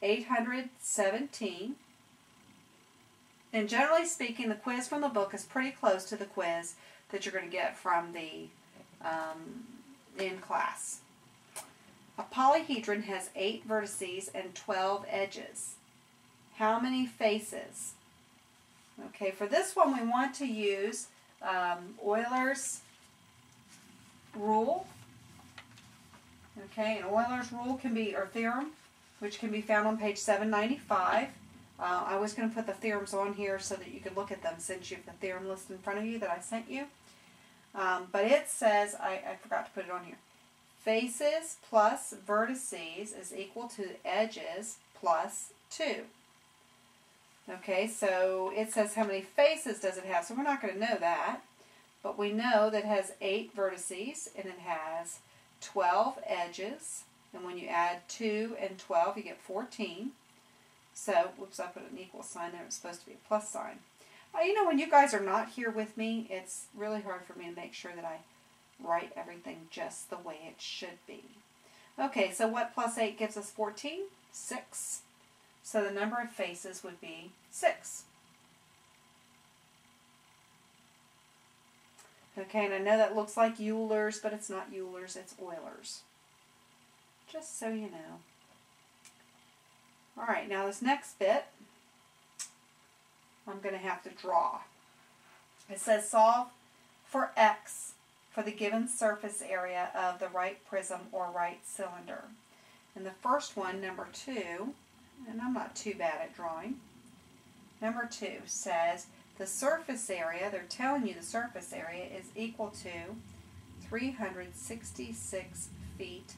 817. And generally speaking, the quiz from the book is pretty close to the quiz that you're going to get from the in class. A polyhedron has 8 vertices and 12 edges. How many faces? Okay, for this one we want to use Euler's rule. Okay, and Euler's rule can be, or theorem, which can be found on page 795. I was going to put the theorems on here so that you could look at them since you have the theorem list in front of you that I sent you. But it says, I forgot to put it on here, faces plus vertices is equal to edges plus 2. Okay, so it says how many faces does it have, so we're not going to know that. But we know that it has 8 vertices and it has 12 edges. And when you add 2 and 12, you get 14. So, whoops, I put an equal sign there. It's supposed to be a plus sign. You know, when you guys are not here with me, it's really hard for me to make sure that I write everything just the way it should be. Okay, so what plus 8 gives us 14? 6. So the number of faces would be 6. Okay, and I know that looks like Euler's, but it's not Euler's, it's Euler's. Just so you know. Alright, now this next bit, I'm going to have to draw. It says solve for x for the given surface area of the right prism or right cylinder. And the first one, number 2, and I'm not too bad at drawing. Number 2 says the surface area, they're telling you the surface area is equal to 366 feet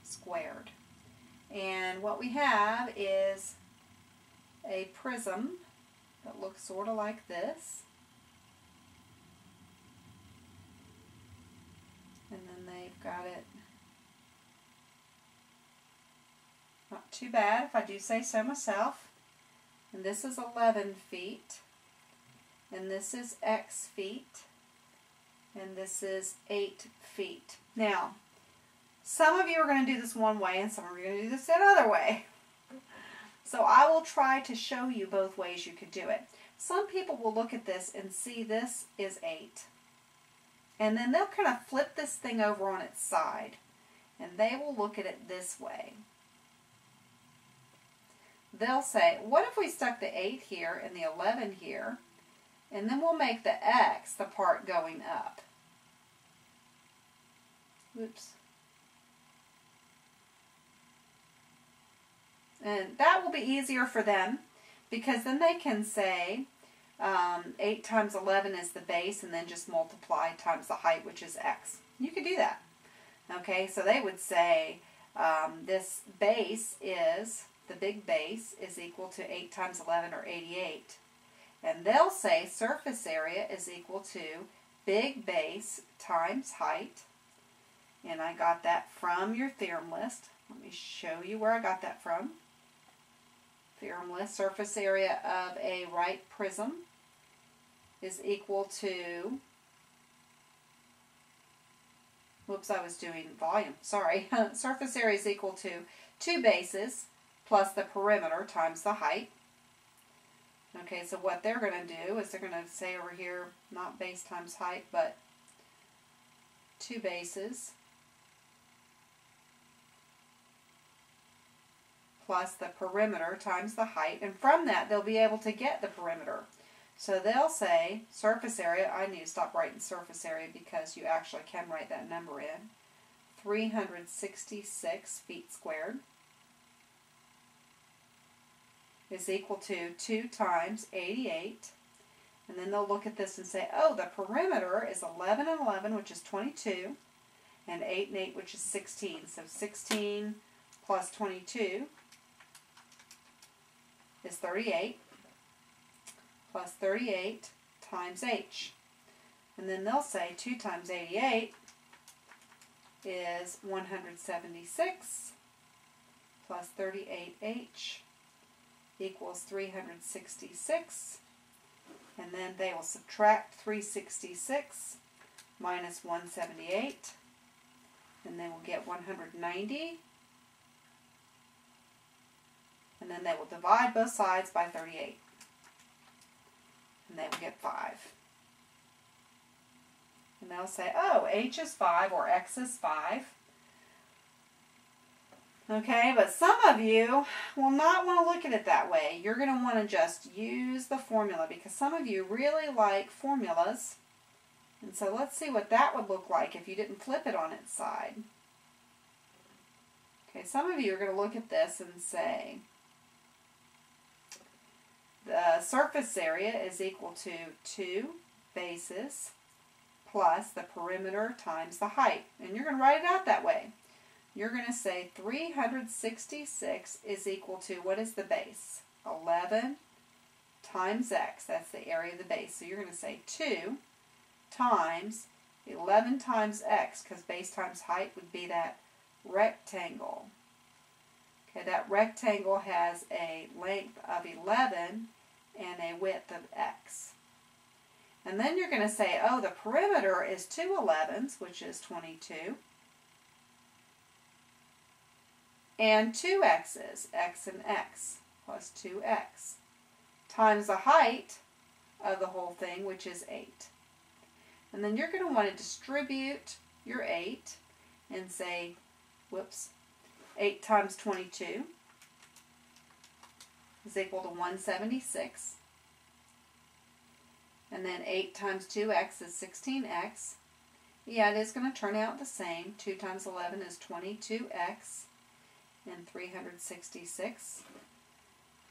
squared. And what we have is a prism that looks sort of like this. And then they've got it not too bad, if I do say so myself. And this is 11 feet. And this is x feet. And this is 8 feet. Now, some of you are going to do this one way and some of you are going to do this another way. So I will try to show you both ways you could do it. Some people will look at this and see this is 8. And then they'll kind of flip this thing over on its side. And they will look at it this way. They'll say, what if we stuck the 8 here and the 11 here, and then we'll make the x the part going up. Oops. And that will be easier for them because then they can say 8 times 11 is the base and then just multiply times the height, which is x. You could do that. Okay, so they would say this base is, the big base is equal to 8 times 11 or 88. And they'll say surface area is equal to big base times height. And I got that from your theorem list. Let me show you where I got that from. Theorem list, surface area of a right prism is equal to, whoops, I was doing volume, sorry. Surface area is equal to 2 bases plus the perimeter times the height. Okay, so what they're going to do is they're going to say over here, not base times height, but 2 bases plus the perimeter times the height. And from that, they'll be able to get the perimeter. So they'll say surface area, I need to stop writing surface area because you actually can write that number in, 366 feet squared is equal to 2 times 88. And then they'll look at this and say, oh, the perimeter is 11 and 11, which is 22, and 8 and 8, which is 16. So 16 plus 22 is 38, plus 38 times h. And then they'll say 2 times 88 is 176, plus 38h equals 366, and then they will subtract 366 minus 178, and they will get 190, and And then they will divide both sides by 38. And they will get 5. And they'll say, oh, h is 5 or x is 5. Okay, but some of you will not want to look at it that way. You're going to want to just use the formula because some of you really like formulas. And so let's see what that would look like if you didn't flip it on its side. Okay, some of you are going to look at this and say, the surface area is equal to 2 bases plus the perimeter times the height. And you're going to write it out that way. You're going to say 366 is equal to, what is the base? 11 times x. That's the area of the base. So you're going to say 2 times 11 times x, because base times height would be that rectangle. Okay, that rectangle has a length of 11 and a width of x. And then you're going to say, oh, the perimeter is 2 11s, which is 22. And 2 x's, x and x, plus 2x, times the height of the whole thing, which is 8. And then you're going to want to distribute your 8 and say, 8 times 22 is equal to 176. And then 8 times 2x is 16x. Yeah, it is going to turn out the same. 2 times 11 is 22x. And 366.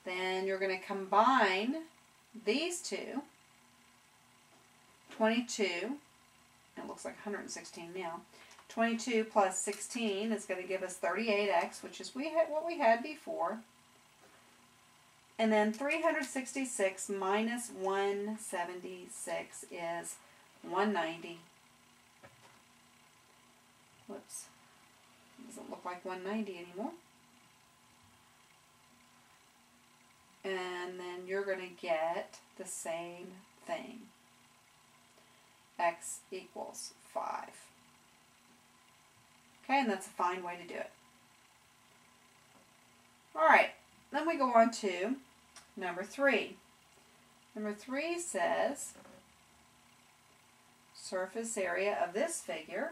Then you're going to combine these two. 22, it looks like 116 now. 22 plus 16 is going to give us 38x, which is what we had before. And then 366 minus 176 is 190. Whoops. Doesn't look like 190 anymore. And then you're going to get the same thing. X equals 5. Okay, and that's a fine way to do it. Alright, then we go on to number 3. Number 3 says surface area of this figure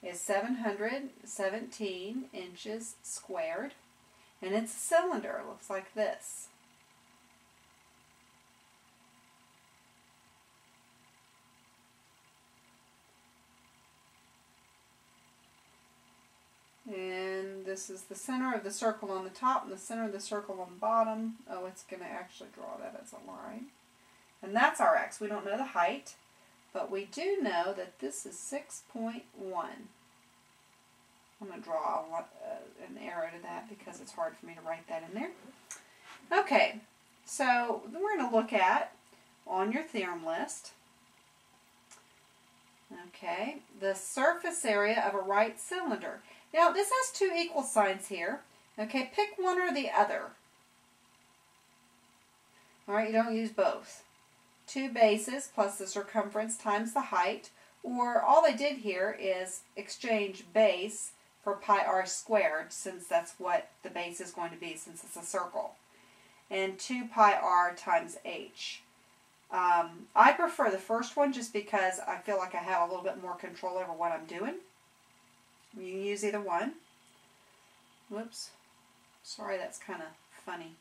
is 717 inches squared, and it's a cylinder. It looks like this. And this is the center of the circle on the top and the center of the circle on the bottom. Oh, it's going to actually draw that as a line. And that's our x. We don't know the height, but we do know that this is 6.1. I'm going to draw an arrow to that because it's hard for me to write that in there. Okay, so we're going to look at, on your theorem list, okay, the surface area of a right cylinder. Now, this has two equal signs here. Okay, pick one or the other. All right, you don't use both. 2 bases plus the circumference times the height, or all they did here is exchange base for pi r squared, since that's what the base is going to be, since it's a circle, and 2 pi r times h. I prefer the first one just because I feel like I have a little bit more control over what I'm doing. You can use either one. Whoops. Sorry, that's kind of funny.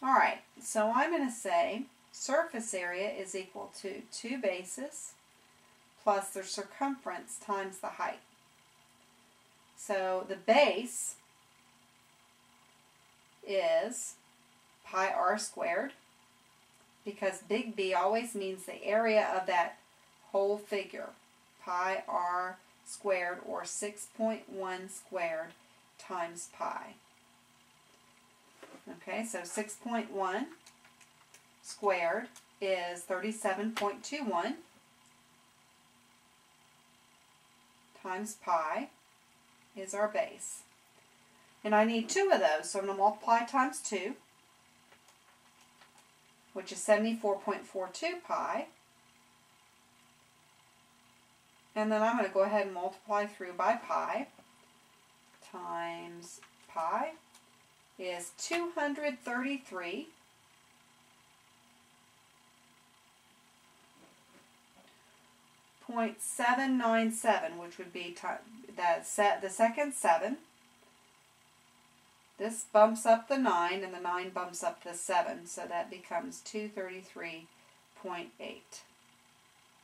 Alright, so I'm going to say surface area is equal to 2 bases plus the circumference times the height. So the base is pi r squared, because big B always means the area of that whole figure. Pi r squared, or 6.1 squared times pi. Okay, so 6.1 squared is 37.21 times pi is our base. And I need 2 of those, so I'm going to multiply times 2, which is 74.42 pi. And then I'm going to go ahead and multiply through by pi times pi is 233.797, which would be the second 7. This bumps up the 9, and the 9 bumps up the 7, so that becomes 233.8.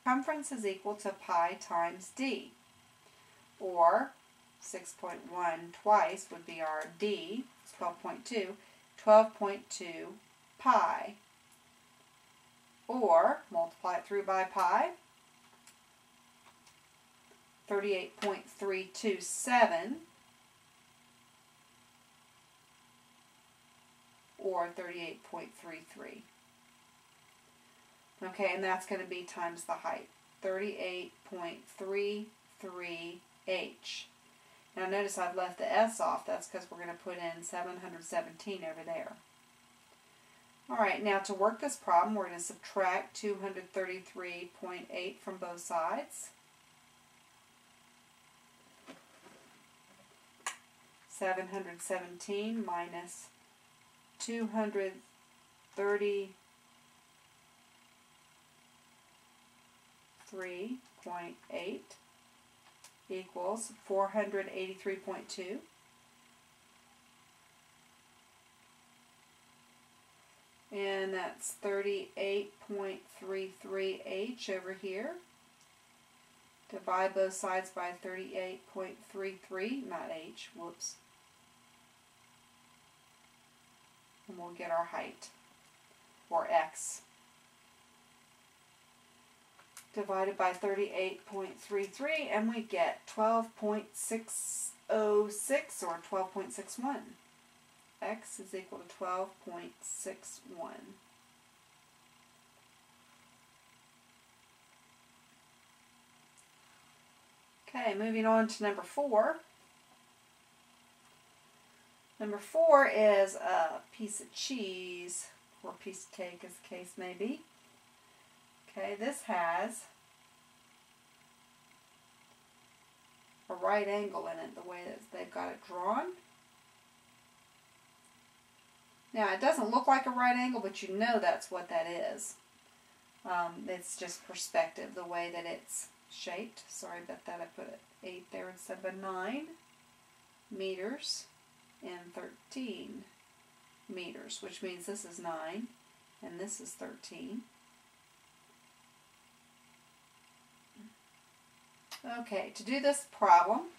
Circumference is equal to pi times d, or 6.1 twice would be our d, 12.2, 12.2 pi, or multiply it through by pi, 38.327, or 38.33. Okay, and that's going to be times the height, 38.33h. Now notice I've left the s off. That's because we're going to put in 717 over there. Alright, now to work this problem, we're going to subtract 233.8 from both sides. 717 minus 233.8 equals 483.2. And that's 38.33h over here. Divide both sides by 38.33, not h, whoops. And we'll get our height, or x. Divided by 38.33, and we get 12.606, or 12.61. X is equal to 12.61. Okay, moving on to number 4. Number 4 is a piece of cheese, or a piece of cake as the case may be. Okay, this has a right angle in it, the way that they've got it drawn. Now, it doesn't look like a right angle, but you know that's what that is. It's just perspective, the way that it's shaped. Sorry about that, I put an 8 there instead of a 9 meters and 13 meters, which means this is 9 and this is 13. Okay, to do this problem,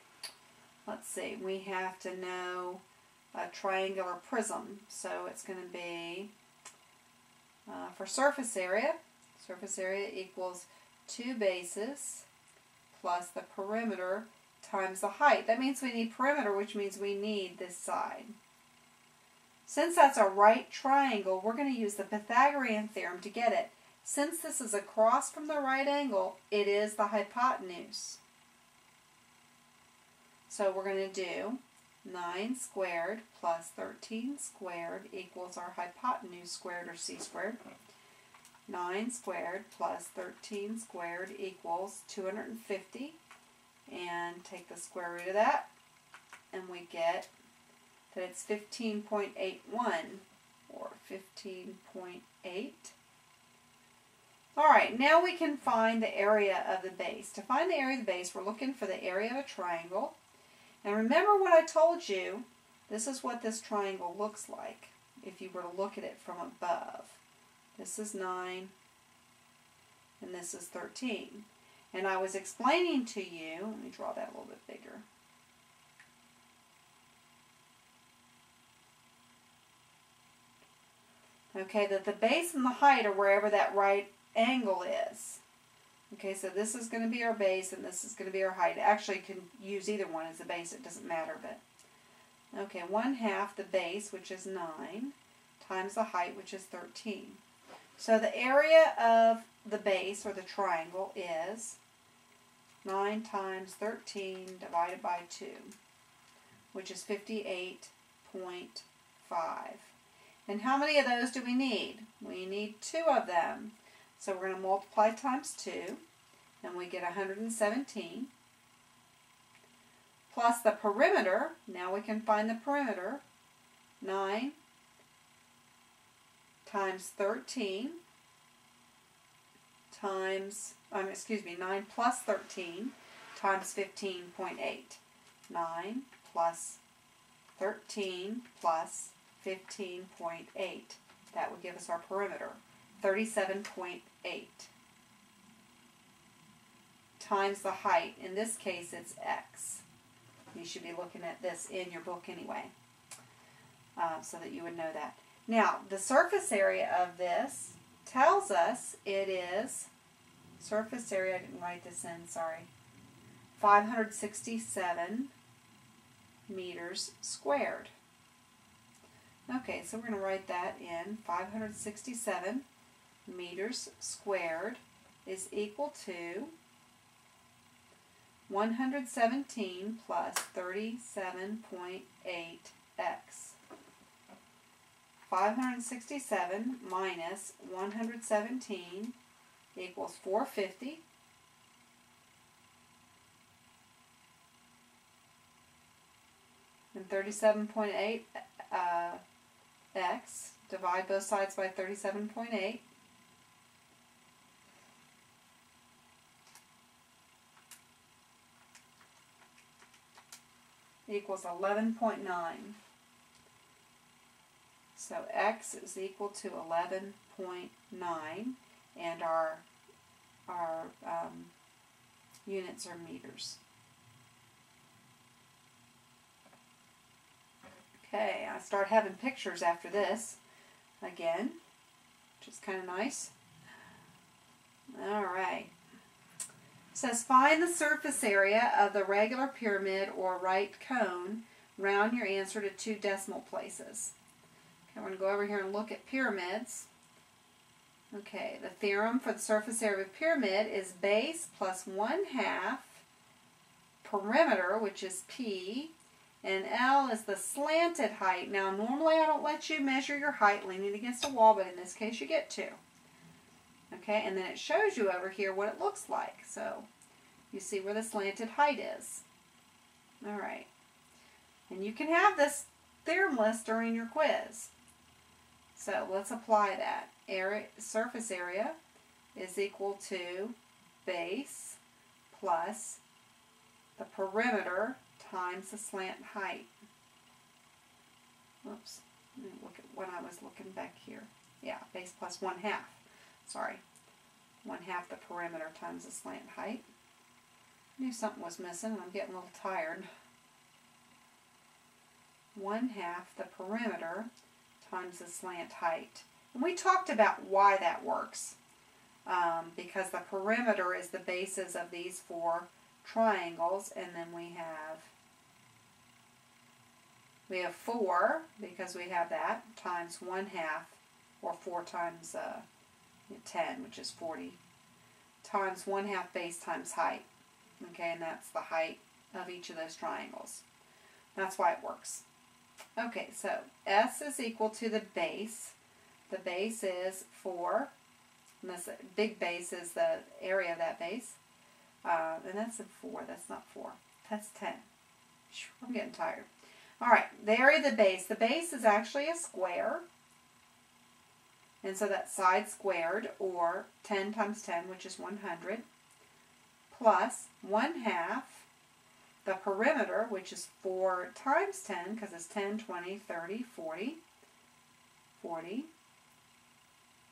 let's see, we have to know a triangular prism. So it's going to be, for surface area equals 2 bases plus the perimeter times the height. That means we need perimeter, which means we need this side. Since that's a right triangle, we're going to use the Pythagorean theorem to get it. Since this is across from the right angle, it is the hypotenuse. So we're going to do 9 squared plus 13 squared equals our hypotenuse squared, or c squared. 9 squared plus 13 squared equals 250. And take the square root of that, and we get that it's 15.81, or 15.8. Alright, now we can find the area of the base. To find the area of the base, we're looking for the area of a triangle. And remember what I told you, this is what this triangle looks like if you were to look at it from above. This is 9, and this is 13. And I was explaining to you, let me draw that a little bit bigger. Okay, that the base and the height are wherever that right angle is. Okay, so this is going to be our base and this is going to be our height. Actually, you can use either one as a base, it doesn't matter. But okay, 1/2 the base, which is 9, times the height, which is 13. So the area of the base, or the triangle, is 9 times 13 divided by 2, which is 58.5. And how many of those do we need? We need 2 of them. So we're going to multiply times 2, and we get 117. Plus the perimeter, now we can find the perimeter, 9 times 13 times, 9 plus 13 times 15.8. 9 plus 13 plus 15.8. That would give us our perimeter, 37.8. Times the height. In this case, it's x. You should be looking at this in your book anyway, so that you would know that. Now, the surface area of this tells us it is, surface area, I didn't write this in, sorry, 567 meters squared. Okay, so we're going to write that in. 567 meters squared is equal to 117 plus 37.8x. 567 minus 117 equals 450. And 37.8 x, divide both sides by 37.8. Equals 11.9. So x is equal to 11.9, and our units are meters. Okay, I start having pictures after this again, which is kind of nice. All right. It says find the surface area of the regular pyramid or right cone. Round your answer to 2 decimal places. Okay, we're going to go over here and look at pyramids. Okay, the theorem for the surface area of a pyramid is base plus 1/2 perimeter, which is P, and L is the slanted height. Now, normally I don't let you measure your height leaning against a wall, but in this case you get to. Okay, and then it shows you over here what it looks like. So, you see where the slanted height is. All right. And you can have this theorem list during your quiz. So, let's apply that. Surface area is equal to base plus the perimeter times the slant height. Whoops. Let me look at what I was looking back here. Yeah, base plus 1/2. Sorry. 1/2 the perimeter times the slant height. I knew something was missing and I'm getting a little tired. 1/2 the perimeter times the slant height. And we talked about why that works. Because the perimeter is the bases of these 4 triangles, and then we have 4, because we have that, times 1/2, or 4 times 10, which is 40, times 1/2 base times height. Okay, and that's the height of each of those triangles. That's why it works. Okay, so S is equal to the base. The base is 4. And this big base is the area of that base. And that's a 4. That's not 4. That's 10. I'm getting tired. All right, the area of the base. The base is actually a square. And so that's side squared, or 10 times 10, which is 100, plus 1/2 the perimeter, which is 4 times 10, because it's 10, 20, 30, 40, 40,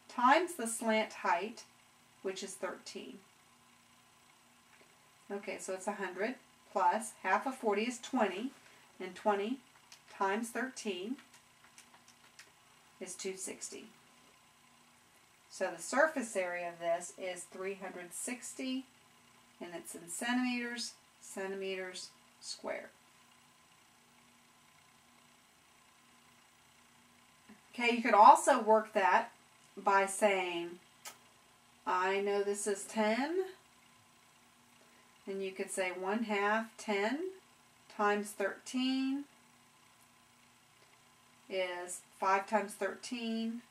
times the slant height, which is 13. Okay, so it's 100 plus half of 40 is 20, and 20 times 13 is 260. So the surface area of this is 360, and it's in centimeters squared. Okay, you could also work that by saying, I know this is 10, and you could say 1/2 10 times 13 is 5 times 13,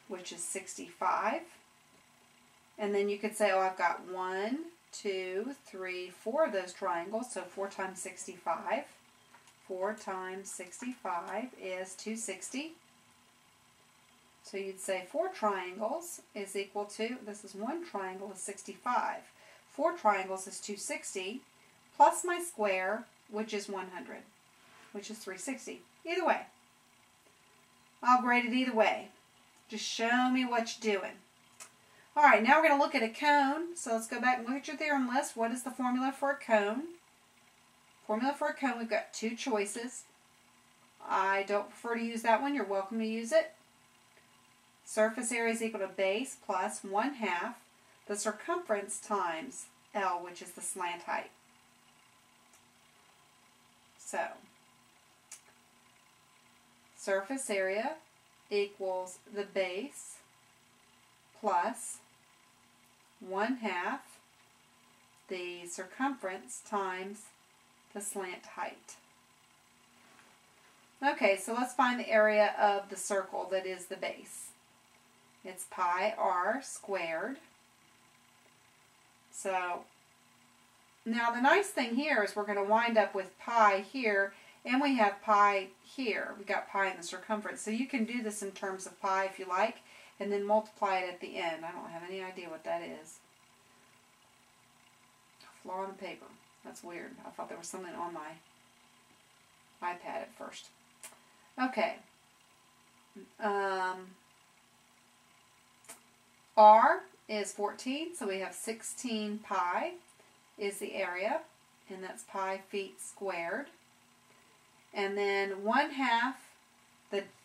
which is 65. And then you could say, oh, I've got 1, 2, 3, 4 of those triangles, so 4 times 65. 4 times 65 is 260. So you'd say 4 triangles is equal to, this is 1 triangle is 65. 4 triangles is 260 plus my square, which is 100, which is 360. Either way. I'll grade it either way. Just show me what you're doing. Alright, now we're going to look at a cone. So let's go back and look at your theorem list. What is the formula for a cone? Formula for a cone, we've got 2 choices. I don't prefer to use that one. You're welcome to use it. Surface area is equal to base plus 1/2 the circumference times L, which is the slant height. So, surface area equals the base plus 1/2 the circumference times the slant height. Okay, so let's find the area of the circle that is the base. It's pi r squared. So, now the nice thing here is we're going to wind up with pi here, and we have pi here. We got pi in the circumference. So you can do this in terms of pi if you like, and then multiply it at the end. I don't have any idea what that is. A flaw in the paper. That's weird. I thought there was something on my iPad at first. Okay. R is 14, so we have 16 pi is the area, and that's pi feet squared. And then 1/2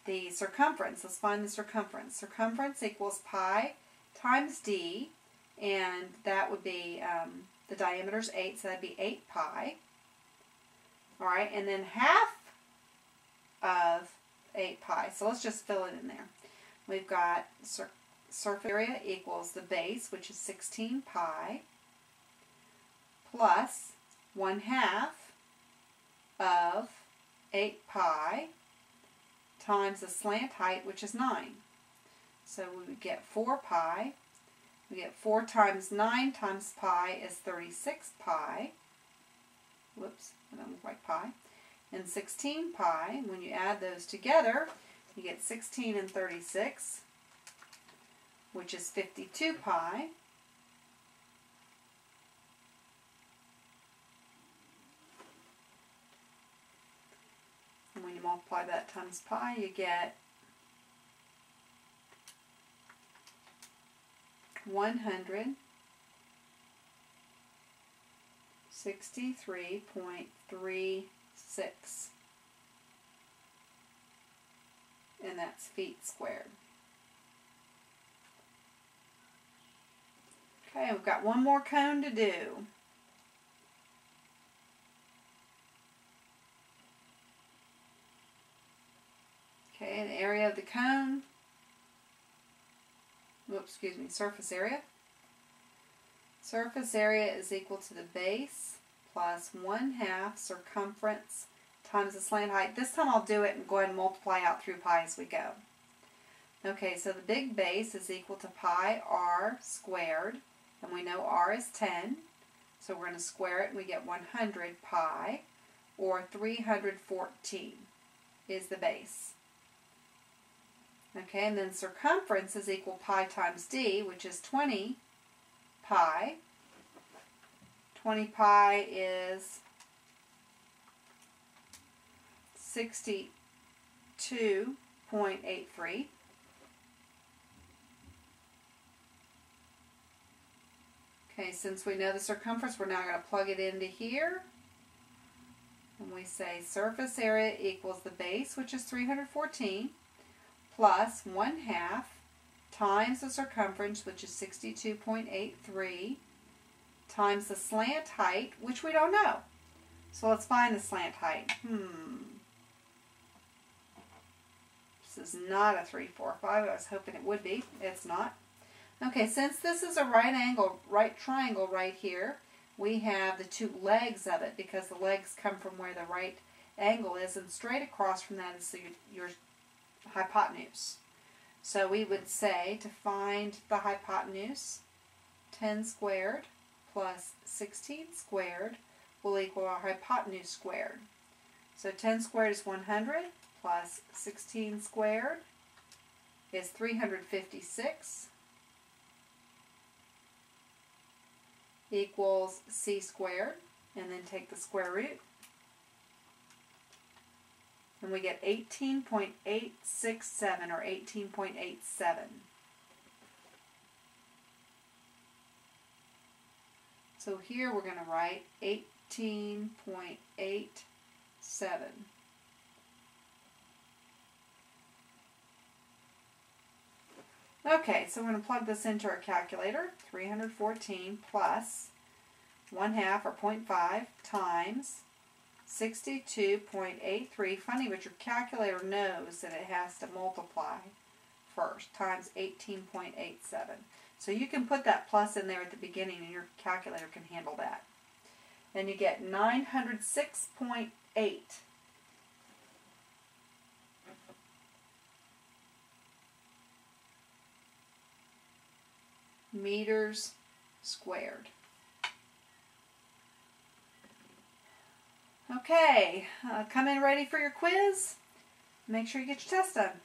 the circumference. Let's find the circumference. Circumference equals pi times d, and that would be, the diameter is 8, so that would be 8 pi. Alright, and then 1/2 of 8 pi. So let's just fill it in there. We've got surface area equals the base, which is 16 pi, plus 1/2 of 8 pi times the slant height, which is 9. So we would get 4 pi. We get 4 times 9 times pi is 36 pi. Whoops, that doesn't look like pi. And 16 pi, when you add those together, you get 16 and 36, which is 52 pi. And when you multiply that times pi, you get 163.36. And that's feet squared. Okay, we've got one more cone to do. Okay, the area of the cone, surface area. Surface area is equal to the base plus 1/2 circumference times the slant height. This time I'll do it and go ahead and multiply out through pi as we go. Okay, so the big base is equal to pi r squared, and we know r is 10, so we're going to square it and we get 100 pi, or 314 is the base. Okay, and then circumference is equal pi times d, which is 20 pi. 20 pi is 62.83. Okay, since we know the circumference, we're now going to plug it into here. And we say surface area equals the base, which is 314, plus 1/2 times the circumference, which is 62.83, times the slant height, which we don't know. So let's find the slant height. This is not a 3, 4, 5. I was hoping it would be. It's not. Okay, since this is a right triangle right here, we have the 2 legs of it, because the legs come from where the right angle is, and straight across from that is your hypotenuse. So we would say, to find the hypotenuse, 10 squared plus 16 squared will equal our hypotenuse squared. So 10 squared is 100 plus 16 squared is 356 equals c squared, and then take the square root, and we get 18.867 or 18.87. So here we're going to write 18.87. Okay, so we're going to plug this into our calculator. 314 plus 1/2 or 0.5 times 62.83. Funny, but your calculator knows that it has to multiply first, times 18.87. So you can put that plus in there at the beginning and your calculator can handle that. Then you get 906.8 meters squared. Okay, come in ready for your quiz. Make sure you get your test done.